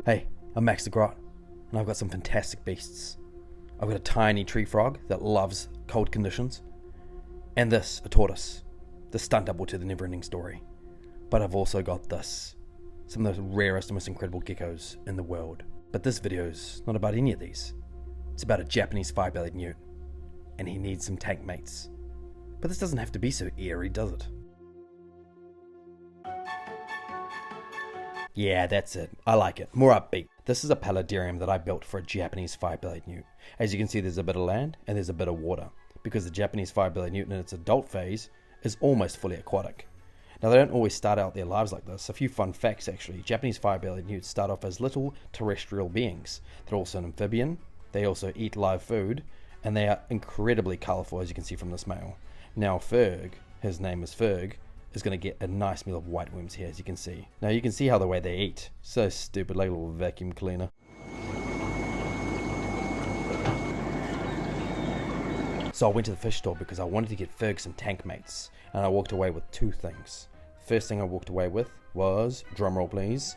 Hey, I'm MaxtheGrot, and I've got some fantastic beasts. I've got a tiny tree frog that loves cold conditions, and this, a tortoise, the stunt double to the never-ending story. But I've also got this, some of the rarest and most incredible geckos in the world. But this video's not about any of these. It's about a Japanese Fire Bellied Newt, and he needs some tank mates. But this doesn't have to be so eerie, does it? Yeah, that's it. I like it. More upbeat. This is a paludarium that I built for a Japanese Fire Bellied Newt. As you can see, there's a bit of land and there's a bit of water, because the Japanese Fire Bellied Newt in its adult phase is almost fully aquatic. Now, they don't always start out their lives like this. A few fun facts, actually. Japanese Fire Bellied Newts start off as little terrestrial beings. They're also an amphibian. They also eat live food, and they are incredibly colourful, as you can see from this male. Now, Ferg, his name is Ferg, is going to get a nice meal of white worms here, as you can see. Now, you can see how the way they eat. So stupid, like a little vacuum cleaner. So I went to the fish store because I wanted to get Ferg some tank mates, and I walked away with two things. First thing I walked away with was, drumroll please,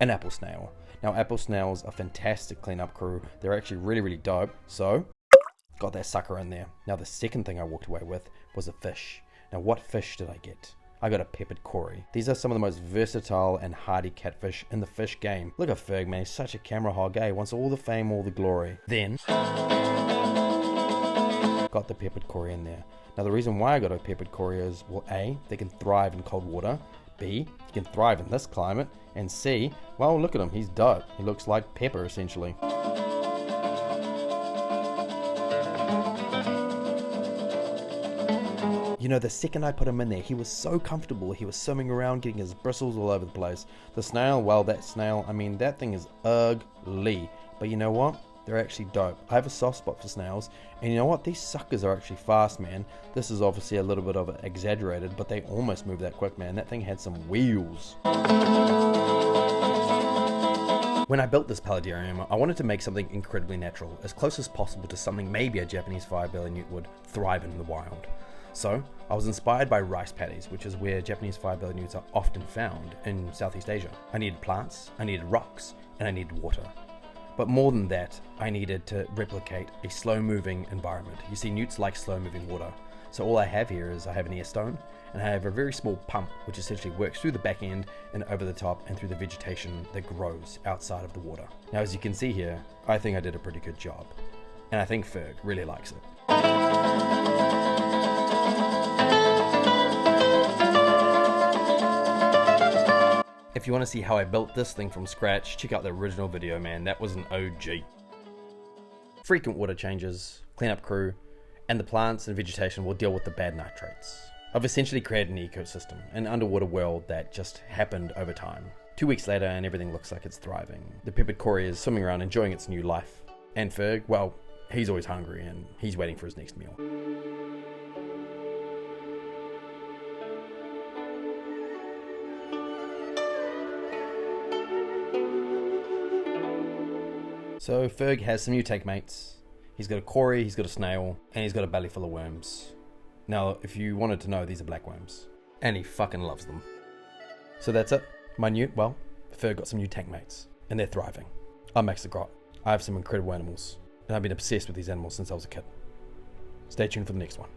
an apple snail. Now, apple snails are fantastic cleanup crew. They're actually really dope, so got that sucker in there. Now, the second thing I walked away with was a fish. Now, what fish did I get? I got a peppered cory. These are some of the most versatile and hardy catfish in the fish game. Look at Ferg, man, he's such a camera hog, eh? Wants all the fame, all the glory. Then got the peppered cory in there. Now, the reason why I got a peppered cory is, well, A, they can thrive in cold water. B, he can thrive in this climate. And C, well, look at him, he's dope. He looks like pepper, essentially. You know, the second I put him in there, he was so comfortable. He was swimming around, getting his bristles all over the place. The snail, well, that snail, I mean, that thing is ugly. But you know what? They're actually dope. I have a soft spot for snails. And you know what? These suckers are actually fast, man. This is obviously a little bit of it exaggerated, but they almost move that quick, man. That thing had some wheels. When I built this paludarium, I wanted to make something incredibly natural, as close as possible to something maybe a Japanese Fire Bellied Newt would thrive in the wild. So, I was inspired by rice paddies, which is where Japanese Fire Bellied Newts are often found in Southeast Asia. I needed plants, I needed rocks, and I needed water. But more than that, I needed to replicate a slow-moving environment. You see, newts like slow-moving water. So all I have here is I have an air stone, and I have a very small pump, which essentially works through the back end and over the top and through the vegetation that grows outside of the water. Now, as you can see here, I think I did a pretty good job. And I think Ferg really likes it. If you want to see how I built this thing from scratch, check out the original video, man. That was an OG. Frequent water changes, cleanup crew, and the plants and vegetation will deal with the bad nitrates. I've essentially created an ecosystem, an underwater world that just happened over time. 2 weeks later and everything looks like it's thriving. The peppered cory is swimming around enjoying its new life. And Ferg, well, he's always hungry and he's waiting for his next meal. So Ferg has some new tank mates. He's got a cory, he's got a snail, and he's got a belly full of worms. Now, if you wanted to know, these are black worms. And he fucking loves them. So that's it. My newt, well, Ferg got some new tank mates. And they're thriving. I'm MaxtheGrot. I have some incredible animals. And I've been obsessed with these animals since I was a kid. Stay tuned for the next one.